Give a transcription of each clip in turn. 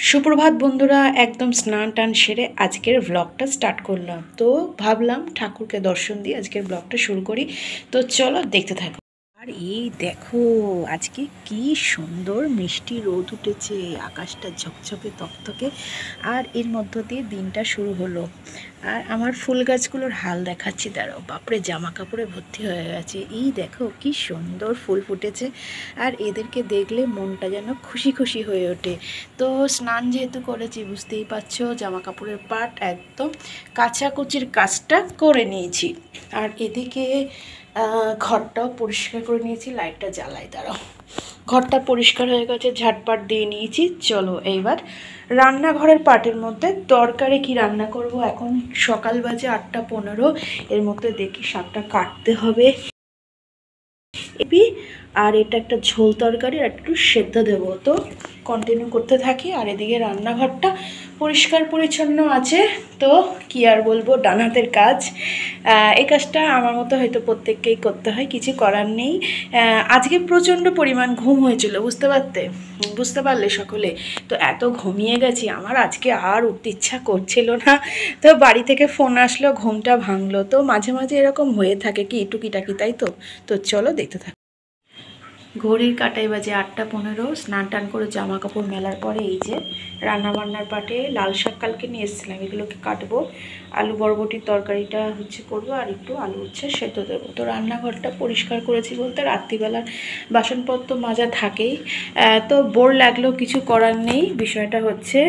সুপ্রভাত বন্ধুরা, একদম স্নান টান সেরে আজকের ব্লগটা স্টার্ট করলাম। তো ভাবলাম ঠাকুরকে দর্শন দিয়ে আজকের ব্লগটা শুরু করি। তো চলো দেখতে থাকো। আর এই দেখো আজকে কি সুন্দর মিষ্টি রোদ উঠেছে, আকাশটা ঝকঝকে তকতকে, আর এর মধ্য দিয়ে দিনটা শুরু হলো। আর আমার ফুল গাছগুলোর হাল দেখাচ্ছি, দাঁড়াও, বাপরে জামা কাপড়ে ভর্তি হয়ে গেছে। এই দেখো কি সুন্দর ফুল ফুটেছে, আর এদেরকে দেখলে মনটা যেন খুশি খুশি হয়ে ওঠে। তো স্নান যেহেতু করেছি বুঝতেই পারছো, জামা কাপড়ের পাট একদম কাচাকুচির কাজটা করে নিয়েছি। আর এদিকে ঘরটাও পরিষ্কার করে নিয়েছি, লাইটটা জ্বালাই, দাঁড়াও। ঘরটা পরিষ্কার হয়ে গেছে, ঝাটপাট দিয়ে নিয়েছি। চলো এইবার রান্নাঘরের পাটের মধ্যে তরকারি কি রান্না করব। এখন সকাল বাজে 8টা 15, এর মধ্যে দেখি শাকটা কাটতে হবে। আর এটা একটা ঝোল তরকারি, আর একটু সেদ্ধ দেবো। তো কন্টিনিউ করতে থাকি। আর এদিকে রান্নাঘরটা পরিষ্কার পরিচ্ছন্ন আছে। তো কি আর বলবো, ডান হাতের কাজ। এই কাজটা আমার মতো হয়তো প্রত্যেককেই করতে হয়, কিছু করার নেই। আজকে প্রচণ্ড পরিমাণ ঘুম হয়েছিল, বুঝতে পারলে সকলে। তো এত ঘুমিয়ে গেছি, আমার আজকে আর উঠতে ইচ্ছা করছিল না। তো বাড়ি থেকে ফোন আসলো, ঘুমটা ভাঙলো। তো মাঝে মাঝে এরকম হয়ে থাকে, কি টুকিটাকি, তাই তো। তো চলো দেখতে থাকি। ঘড়ির কাঁটায় বাজে 8টা 15। স্নান টান করে জামা কাপড় মেলার পরে এই যে রান্নাবান্নার পাটে লাল শাক কালকে নিয়ে এসেছিলাম, এগুলোকে কাটবো। আলু বরবটির তরকারিটা করবো, আর একটু আলু সেদ্ধ দেবো। তো রান্নাঘরটা পরিষ্কার করেছি বলতে রাত্রিবেলার বাসনপত্র মাজা থাকেই। তো বোর লাগলেও কিছু করার নেই। বিষয়টা হচ্ছে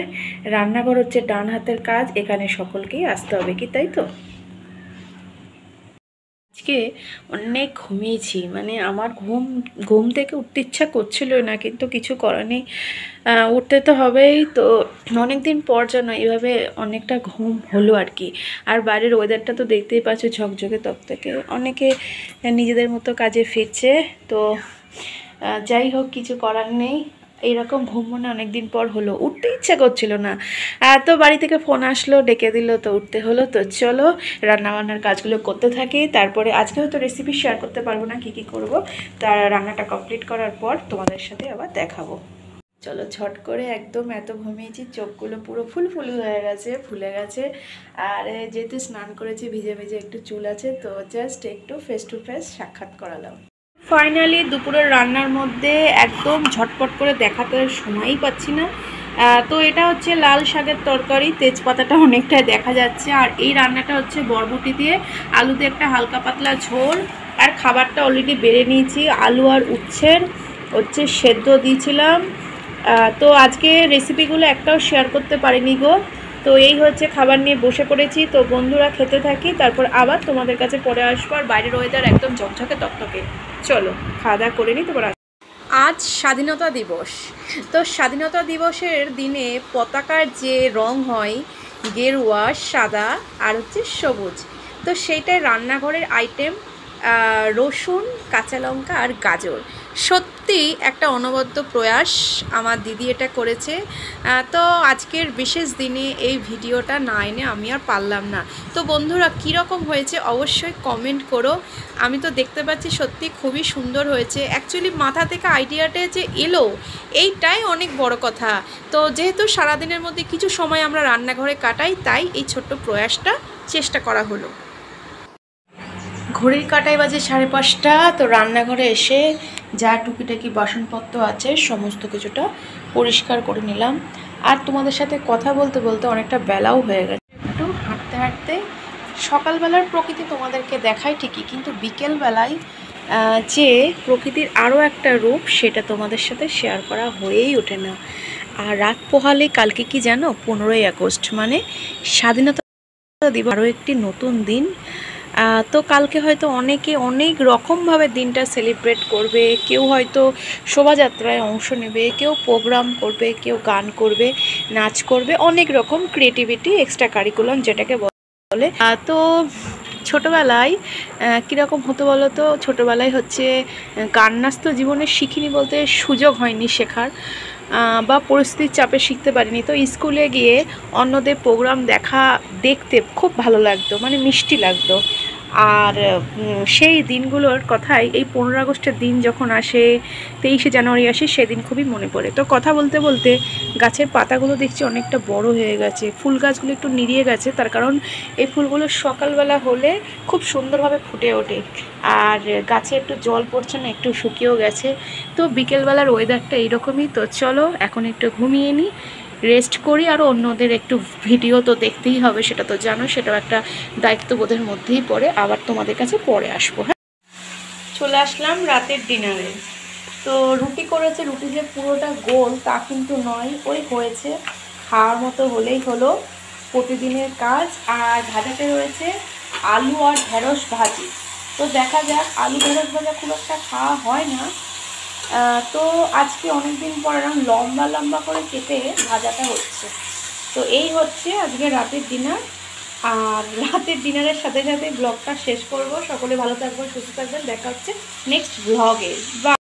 রান্নাঘর হচ্ছে ডান হাতের কাজ, এখানে সকলকেই আসতে হবে, কি তাই তো। আজকে অনেক ঘুমিয়েছি, মানে আমার ঘুম থেকে উঠতে ইচ্ছা করছিল না, কিন্তু কিছু করার নেই, উঠতে তো হবেই। তো অনেক দিন পর যেন এইভাবে অনেকটা ঘুম হলো আর কি। আর বাইরের ওয়েদারটা তো দেখতেই পাচ্ছ, ঝকঝকে তকতকে, অনেকে নিজেদের মতো কাজে ফিরছে। তো যাই হোক, কিছু করার নেই। এইরকম ঘুম মনে অনেক দিন পর হলো, উঠতে ইচ্ছা করছিল না। তো বাড়ি থেকে ফোন আসলো, ডেকে দিল, তো উঠতে হলো। তো চলো রান্নাবান্নার কাজগুলো করতে থাকি। তারপরে আজকে হয়তো রেসিপি শেয়ার করতে পারবো না, কি করব। তার রান্নাটা কমপ্লিট করার পর তোমাদের সাথে আবার দেখাবো। চলো ঝট করে, একদম এত ঘুমিয়েছি, চোখগুলো পুরো ফুল হয়ে গেছে, ফুলে গেছে। আর যেহেতু স্নান করেছি, ভিজে ভিজে একটু চুল আছে, তো জাস্ট একটু ফেস টু ফেস সাক্ষাৎ করালাম। ফাইনালি দুপুরের রান্নার মধ্যে একদম ঝটপট করে দেখাতে সময়ই পাচ্ছি না। তো এটা হচ্ছে লাল শাকের তরকারি, তেজপাতাটা অনেকটাই দেখা যাচ্ছে। আর এই রান্নাটা হচ্ছে বরবটি দিয়ে আলু দিয়ে একটা হালকা পাতলা ঝোল। আর খাবারটা অলরেডি বেড়ে নিয়েছি, আলু আর উচ্ছের সেদ্ধ দিয়েছিলাম। তো আজকে রেসিপিগুলো একটাও শেয়ার করতে পারিনি গো। তো এই হচ্ছে খাবার নিয়ে বসে পড়েছি। তো বন্ধুরা খেতে থাকি, তারপর আবার তোমাদের কাছে পরে আসবো। আর বাইরের ওয়েদার একদম ঝকঝকে তকতকে। চলো খাওয়া দাওয়া করে নিই, তারপর আজ স্বাধীনতা দিবস। তো স্বাধীনতা দিবসের দিনে পতাকার যে রং হয়, গেরুয়া, সাদা আর সবুজ, তো সেইটাই রান্নাঘরের আইটেম। রসুন, কাঁচা লঙ্কা আর গাজর, সত্যি একটা অনবদ্য প্রয়াস আমার দিদি এটা করেছে। তো আজকের বিশেষ দিনে এই ভিডিওটা না এনে আমি আর পারলাম না। তো বন্ধুরা কীরকম হয়েছে অবশ্যই কমেন্ট করো। আমি তো দেখতে পাচ্ছি সত্যি খুবই সুন্দর হয়েছে। অ্যাকচুয়ালি মাথা থেকে আইডিয়াটা যে এলো, এইটাই অনেক বড় কথা। তো যেহেতু সারাদিনের মধ্যে কিছু সময় আমরা রান্নাঘরে কাটাই, তাই এই ছোট্ট প্রয়াসটা চেষ্টা করা হলো। ঘড়ির কাঁটায় বাজে 5:30। তো রান্নাঘরে এসে যা টুকিটাকি বাসনপত্র আছে সমস্ত কিছুটা পরিষ্কার করে নিলাম। আর তোমাদের সাথে কথা বলতে বলতে অনেকটা বেলাও হয়ে গেছে। একটু হাঁটতে হাঁটতে সকালবেলার প্রকৃতি তোমাদেরকে দেখাই ঠিকই, কিন্তু বিকেলবেলায় যে প্রকৃতির আরও একটা রূপ, সেটা তোমাদের সাথে শেয়ার করা হয়েই ওঠে না। আর রাত পোহালে কালকে কি জানো, 15ই আগস্ট, মানে স্বাধীনতা দিবস, আরও একটি নতুন দিন। তো কালকে হয়তো অনেকে অনেক রকমভাবে দিনটা সেলিব্রেট করবে। কেউ হয়তো শোভাযাত্রায় অংশ নেবে, কেউ প্রোগ্রাম করবে, কেউ গান করবে, নাচ করবে, অনেক রকম ক্রিয়েটিভিটি, এক্সট্রা কারিকুলাম যেটাকে বলে। তো ছোটোবেলায় কীরকম হতো বলো তো, ছোটোবেলায় হচ্ছে গান নাচ তো জীবনে শিখিনি, বলতে সুযোগ হয়নি শেখার, বা পরিস্থিতির চাপে শিখতে পারিনি। তো স্কুলে গিয়ে অন্যদের প্রোগ্রাম দেখতে খুব ভালো লাগতো, মানে মিষ্টি লাগতো। আর সেই দিনগুলোর কথাই এই 15 আগস্টের দিন যখন আসে, 23শে জানুয়ারি আসে, সেদিন খুবই মনে পড়ে। তো কথা বলতে বলতে গাছের পাতাগুলো দেখছি অনেকটা বড় হয়ে গেছে, ফুল গাছগুলো একটু নিড়িয়ে গেছে, তার কারণ এই ফুলগুলো সকালবেলা হলে খুব সুন্দরভাবে ফুটে ওঠে। আর গাছে একটু জল পড়ছে না, একটু শুকিয়েও গেছে। তো বিকেলবেলার ওয়েদারটা এইরকমই। তো চলো এখন একটু ঘুমিয়ে নিই, রেস্ট করি। আর অন্যদের একটু ভিডিও তো দেখতেই হবে, সেটা তো জানো, সেটাও একটা দায়িত্ববোধের মধ্যেই পড়ে। আবার তোমাদের কাছে পরে আসবো। হ্যাঁ, চলে আসলাম রাতের ডিনারে। তো রুটি করেছে, রুটি যে পুরোটা গোল তা কিন্তু নয়, ওই হয়েছে, খাওয়ার মতো হলেই হলো, প্রতিদিনের কাজ। আর ভাজাতে রয়েছে আলু আর ঢেঁড়স ভাজি। তো দেখা যাক, আলু ঢেঁড়স ভাজা খুব একটা খাওয়া হয় না, তো আজকে অনেক দিন পর এরকম লম্বা লম্বা করে কেটে ভাজাটা হচ্ছে। তো এই হচ্ছে আজকে রাতের ডিনার। আর রাতের ডিনারের সাথে সাথে ব্লগটা শেষ করব। সকলে ভালো থাকবেন, সুস্থ থাকবেন, দেখা হচ্ছে নেক্সট ব্লগে। বা